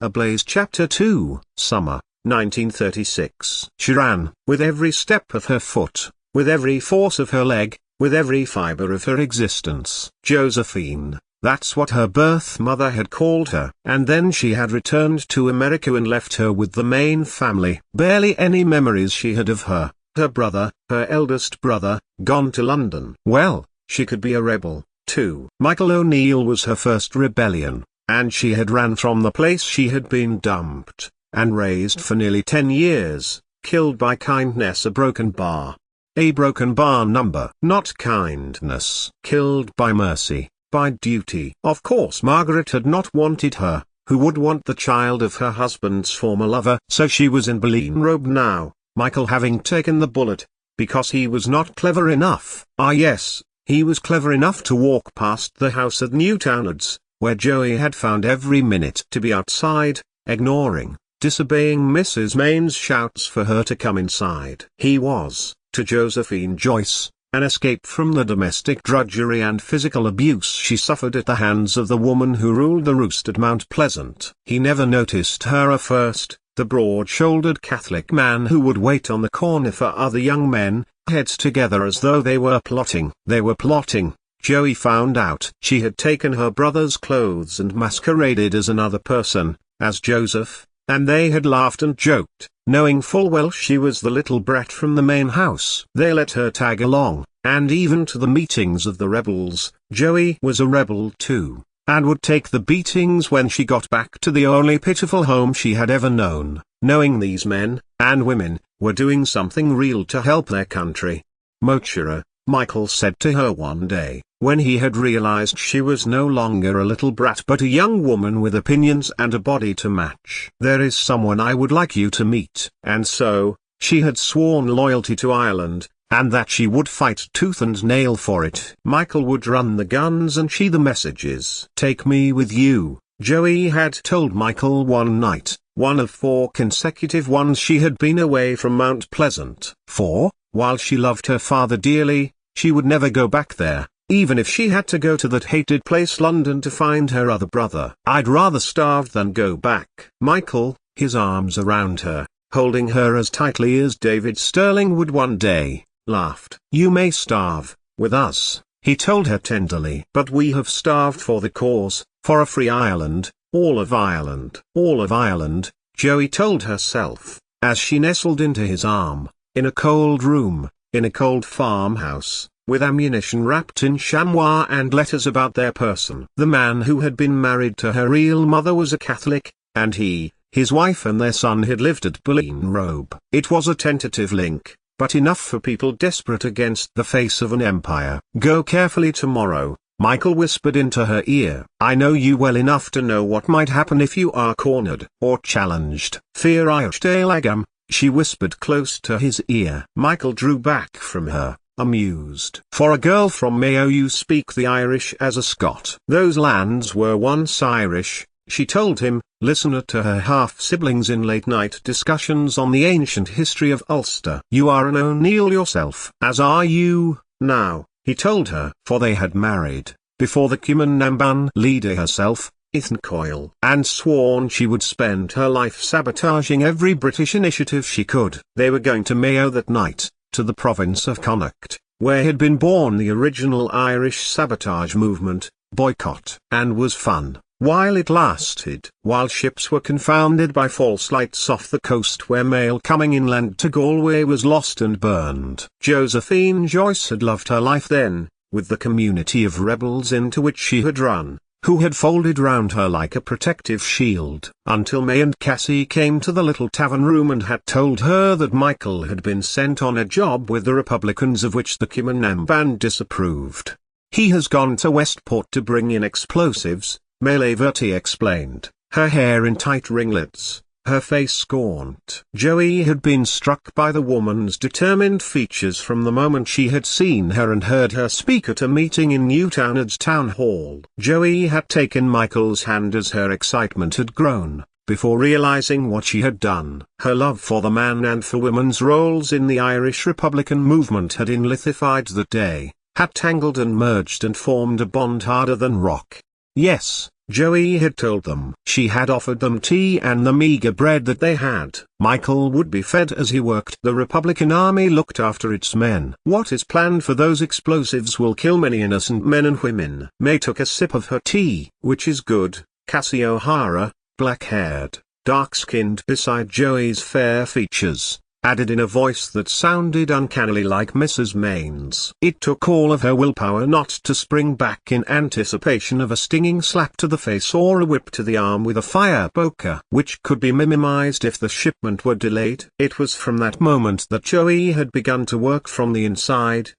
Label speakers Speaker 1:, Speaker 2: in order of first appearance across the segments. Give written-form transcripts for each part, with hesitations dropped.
Speaker 1: Ablaze Chapter 2, Summer, 1936. She ran, with every step of her foot, with every force of her leg, with every fiber of her existence. Josephine, that's what her birth mother had called her. And then she had returned to America and left her with the main family. Barely any memories she had of her brother, her eldest brother, gone to London. Well, she could be a rebel, too. Michael O'Neill was her first rebellion, and she had ran from the place she had been dumped and raised for nearly 10 years, killed by kindness, a broken bar. A broken bar number. Not kindness. Killed by mercy, by duty. Of course Margaret had not wanted her. Who would want the child of her husband's former lover? So she was in Berlin robe now, Michael having taken the bullet, because he was not clever enough. Ah yes, he was clever enough to walk past the house at Newtownards, where Joey had found every minute to be outside, ignoring, disobeying Mrs. Maine's shouts for her to come inside. He was, to Josephine Joyce, an escape from the domestic drudgery and physical abuse she suffered at the hands of the woman who ruled the roost at Mount Pleasant. He never noticed her at first, the broad-shouldered Catholic man who would wait on the corner for other young men, heads together as though they were plotting. They were plotting. Joey found out. She had taken her brother's clothes and masqueraded as another person, as Joseph, and they had laughed and joked, knowing full well she was the little brat from the main house. They let her tag along, and even to the meetings of the rebels. Joey was a rebel too, and would take the beatings when she got back to the only pitiful home she had ever known, knowing these men, and women, were doing something real to help their country. Mochira, Michael said to her one day, when he had realized she was no longer a little brat but a young woman with opinions and a body to match. There is someone I would like you to meet. And so, she had sworn loyalty to Ireland, and that she would fight tooth and nail for it. Michael would run the guns and she the messages. Take me with you, Joey had told Michael one night, one of 4 consecutive ones she had been away from Mount Pleasant. 4, while she loved her father dearly, she would never go back there. Even if she had to go to that hated place London to find her other brother. I'd rather starve than go back. Michael, his arms around her, holding her as tightly as David Sterling would one day, laughed. You may starve, with us, he told her tenderly. But we have starved for the cause, for a free Ireland, all of Ireland. All of Ireland, Joey told herself, as she nestled into his arm, in a cold room, in a cold farmhouse, with ammunition wrapped in chamois and letters about their person. The man who had been married to her real mother was a Catholic, and he, his wife and their son had lived at Berlin Robe. It was a tentative link, but enough for people desperate against the face of an empire. Go carefully tomorrow, Michael whispered into her ear. I know you well enough to know what might happen if you are cornered or challenged. Fear Lagam, she whispered close to his ear. Michael drew back from her, amused. For a girl from Mayo you speak the Irish as a Scot. Those lands were once Irish, she told him, listener to her half-siblings in late-night discussions on the ancient history of Ulster. You are an O'Neill yourself. As are you, now, he told her. For they had married, before the Cumann Namban leader herself, Ethan Coyle, and sworn she would spend her life sabotaging every British initiative she could. They were going to Mayo that night, to the province of Connacht, where had been born the original Irish sabotage movement, boycott. And was fun, while it lasted. While ships were confounded by false lights off the coast where mail coming inland to Galway was lost and burned. Josephine Joyce had loved her life then, with the community of rebels into which she had run, who had folded round her like a protective shield, until May and Cassie came to the little tavern room and had told her that Michael had been sent on a job with the Republicans of which the Cumann Namban disapproved. He has gone to Westport to bring in explosives, May Verty explained, her hair in tight ringlets, her face gaunt. Joey had been struck by the woman's determined features from the moment she had seen her and heard her speak at a meeting in Newtownards Town Hall. Joey had taken Michael's hand as her excitement had grown, before realizing what she had done. Her love for the man and for women's roles in the Irish Republican movement had enlithified that day, had tangled and merged and formed a bond harder than rock. Yes, Joey had told them. She had offered them tea and the meager bread that they had. Michael would be fed as he worked. The Republican Army looked after its men. What is planned for those explosives will kill many innocent men and women. May took a sip of her tea. Which is good, Cassie O'Hara, black-haired, dark-skinned beside Joey's fair features, added in a voice that sounded uncannily like Mrs. Maine's. It took all of her willpower not to spring back in anticipation of a stinging slap to the face or a whip to the arm with a fire poker, which could be minimized if the shipment were delayed. It was from that moment that Joey had begun to work from the inside,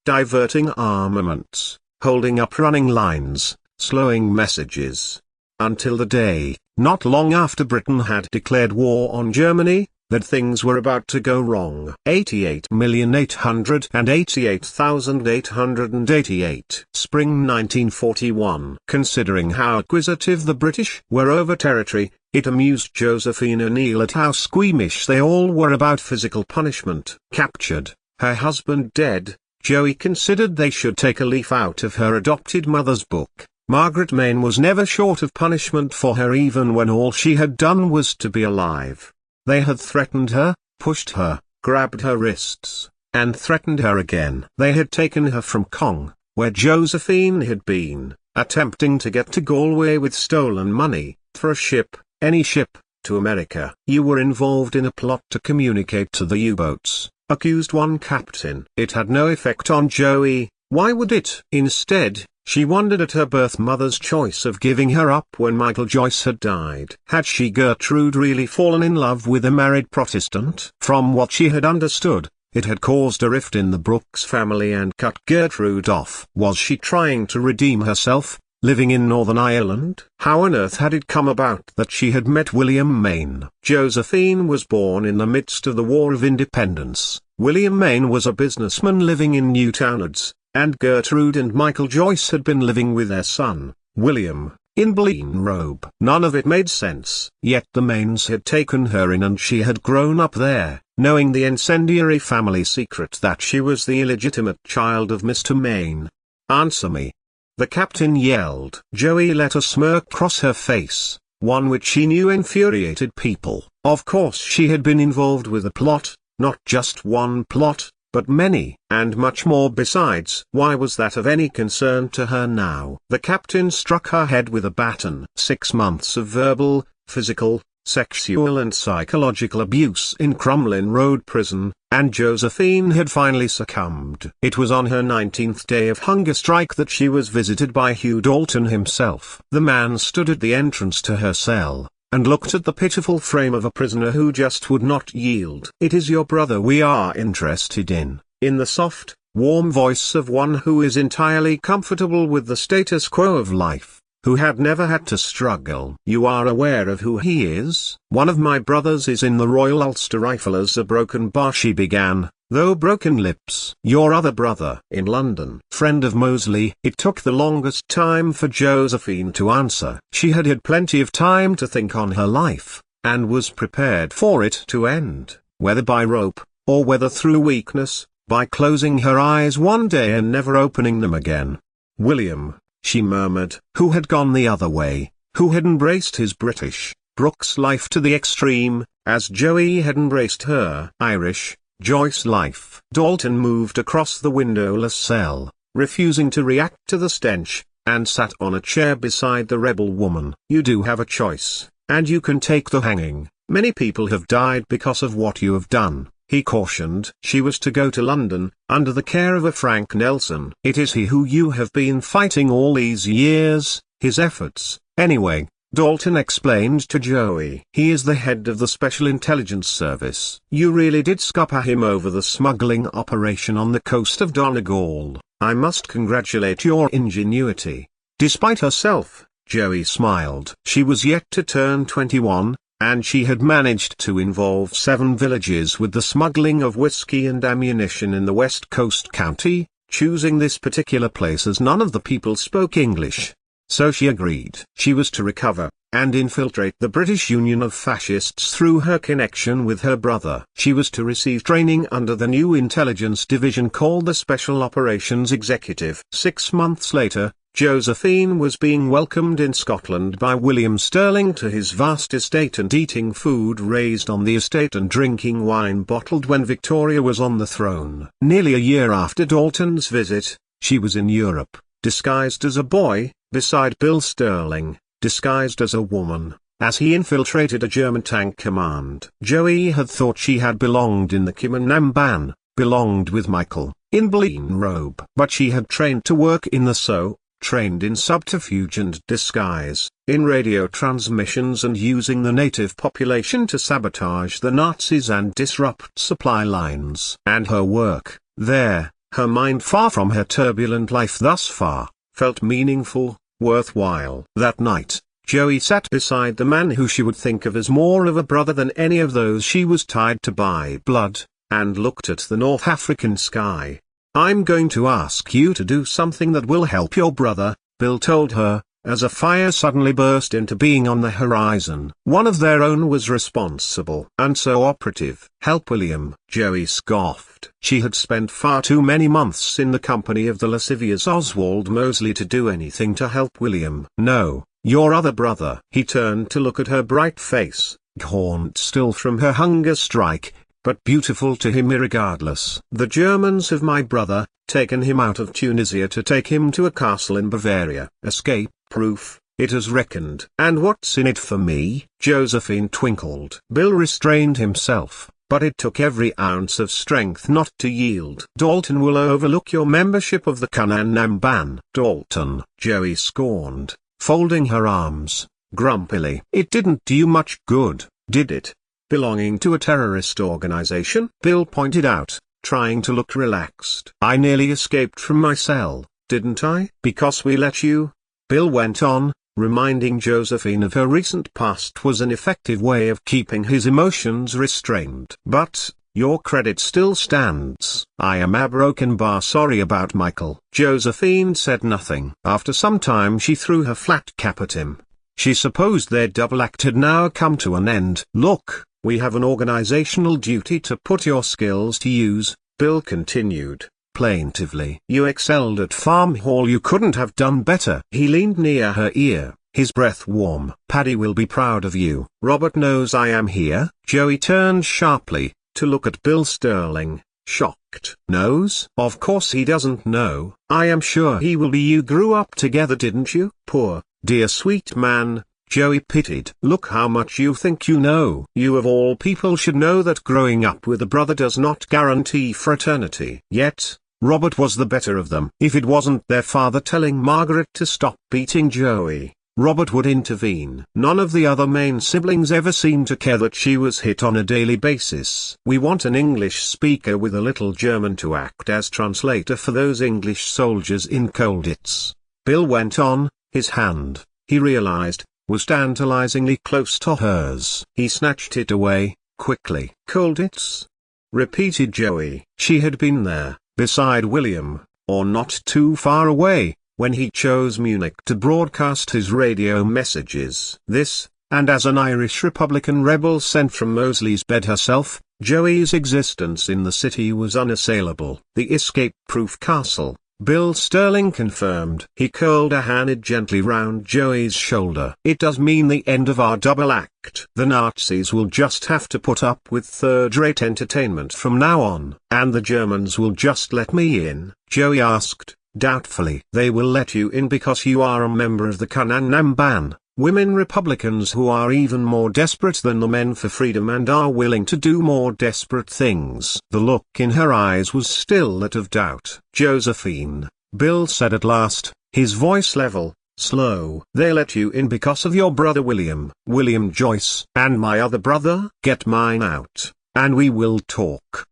Speaker 1: diverting armaments, holding up running lines, slowing messages. Until the day, not long after Britain had declared war on Germany, that things were about to go wrong. 88,888,888. Spring 1941. Considering how acquisitive the British were over territory, it amused Josephine O'Neill at how squeamish they all were about physical punishment. Captured, her husband dead, Joey considered they should take a leaf out of her adopted mother's book. Margaret Maine was never short of punishment for her even when all she had done was to be alive. They had threatened her, pushed her, grabbed her wrists, and threatened her again. They had taken her from Kong, where Josephine had been, attempting to get to Galway with stolen money, for a ship, any ship, to America. You were involved in a plot to communicate to the U-boats, accused one captain. It had no effect on Joey. Why would it? Instead, she wondered at her birth mother's choice of giving her up when Michael Joyce had died. Had she, Gertrude, really fallen in love with a married Protestant? From what she had understood, it had caused a rift in the Brooks family and cut Gertrude off. Was she trying to redeem herself, living in Northern Ireland? How on earth had it come about that she had met William Maine? Josephine was born in the midst of the War of Independence. William Maine was a businessman living in Newtownards, and Gertrude and Michael Joyce had been living with their son, William, in Blaine Robe. None of it made sense. Yet the Maines had taken her in and she had grown up there, knowing the incendiary family secret that she was the illegitimate child of Mr. Maine. "Answer me!" the captain yelled. Joey let a smirk cross her face, one which she knew infuriated people. Of course she had been involved with a plot, not just one plot, but many, and much more besides. Why was that of any concern to her now? The captain struck her head with a baton. 6 months of verbal, physical, sexual and psychological abuse in Crumlin Road prison, and Josephine had finally succumbed. It was on her 19th day of hunger strike that she was visited by Hugh Dalton himself. The man stood at the entrance to her cell, and looked at the pitiful frame of a prisoner who just would not yield. "It is your brother we are interested in the soft, warm voice of one who is entirely comfortable with the status quo of life, who had never had to struggle. You are aware of who he is?" "One of my brothers is in the Royal Ulster Rifles." A broken bar she began, though broken lips. "Your other brother?" "In London." "Friend of Mosley?" It took the longest time for Josephine to answer. She had had plenty of time to think on her life, and was prepared for it to end, whether by rope, or whether through weakness, by closing her eyes one day and never opening them again. "William," she murmured, who had gone the other way, who had embraced his Brooks life to the extreme, as Joey had embraced her Irish, Joyce life. Dalton moved across the windowless cell, refusing to react to the stench, and sat on a chair beside the rebel woman. "You do have a choice, and you can take the hanging. Many people have died because of what you have done," he cautioned. She was to go to London, under the care of a Frank Nelson. "It is he who you have been fighting all these years, his efforts, anyway," Dalton explained to Joey. "He is the head of the Special Intelligence Service. You really did scupper him over the smuggling operation on the coast of Donegal. I must congratulate your ingenuity." Despite herself, Joey smiled. She was yet to turn 21, and she had managed to involve 7 villages with the smuggling of whiskey and ammunition in the West Coast County, choosing this particular place as none of the people spoke English. So she agreed. She was to recover, and infiltrate the British Union of Fascists through her connection with her brother. She was to receive training under the new intelligence division called the Special Operations Executive. 6 months later, Josephine was being welcomed in Scotland by William Sterling to his vast estate and eating food raised on the estate and drinking wine bottled when Victoria was on the throne. Nearly a year after Dalton's visit, she was in Europe, disguised as a boy, beside Bill Sterling, disguised as a woman, as he infiltrated a German tank command. Joey had thought she had belonged in the Kimanamban, belonged with Michael, in Blaine robe. But she had trained to work in the SO, trained in subterfuge and disguise, in radio transmissions and using the native population to sabotage the Nazis and disrupt supply lines. And her work, there, her mind far from her turbulent life thus far, felt meaningful, worthwhile. That night, Joey sat beside the man who she would think of as more of a brother than any of those she was tied to by blood, and looked at the North African sky. "I'm going to ask you to do something that will help your brother," Bill told her, as a fire suddenly burst into being on the horizon. One of their own was responsible. And so operative. "Help William," Joey scoffed. She had spent far too many months in the company of the lascivious Oswald Mosley to do anything to help William. "No, your other brother." He turned to look at her bright face, gaunt still from her hunger strike, but beautiful to him irregardless. "The Germans have my brother, taken him out of Tunisia to take him to a castle in Bavaria. Escape-proof, it is reckoned." "And what's in it for me?" Josephine twinkled. Bill restrained himself, but it took every ounce of strength not to yield. "Dalton will overlook your membership of the Kananamban." "Dalton," Joey scorned, folding her arms, grumpily. "It didn't do you much good, did it? Belonging to a terrorist organization?" Bill pointed out, trying to look relaxed. "I nearly escaped from my cell, didn't I?" "Because we let you," Bill went on, reminding Josephine of her recent past was an effective way of keeping his emotions restrained. "But, your credit still stands." "I am a broken bar sorry about Michael." Josephine said nothing. After some time she threw her flat cap at him. She supposed their double act had now come to an end. "Look, we have an organizational duty to put your skills to use," Bill continued, plaintively. "You excelled at Farm Hall, you couldn't have done better." He leaned near her ear, his breath warm. "Paddy will be proud of you." "Robert knows I am here?" Joey turned sharply, to look at Bill Sterling, shocked. "Knows? Of course he doesn't know. I am sure he will be. You grew up together, didn't you?" "Poor, dear sweet man," Joey pitied. "Look how much you think you know. You of all people should know that growing up with a brother does not guarantee fraternity." Yet, Robert was the better of them. If it wasn't their father telling Margaret to stop beating Joey, Robert would intervene. None of the other main siblings ever seemed to care that she was hit on a daily basis. "We want an English speaker with a little German to act as translator for those English soldiers in Colditz," Bill went on, his hand, he realized, was tantalizingly close to hers. He snatched it away, quickly. "Colditz?" repeated Joey. She had been there, beside William, or not too far away, when he chose Munich to broadcast his radio messages. This, and as an Irish Republican rebel sent from Mosley's bed herself, Joey's existence in the city was unassailable. "The escape-proof castle," Bill Sterling confirmed. He curled a hand gently round Joey's shoulder. "It does mean the end of our double act. The Nazis will just have to put up with third-rate entertainment from now on." "And the Germans will just let me in?" Joey asked, doubtfully. "They will let you in because you are a member of the Kananamban, women Republicans who are even more desperate than the men for freedom and are willing to do more desperate things." The look in her eyes was still that of doubt. "Josephine," Bill said at last, his voice level, slow. "They let you in because of your brother William." "William Joyce." "And my other brother?" "Get mine out, and we will talk."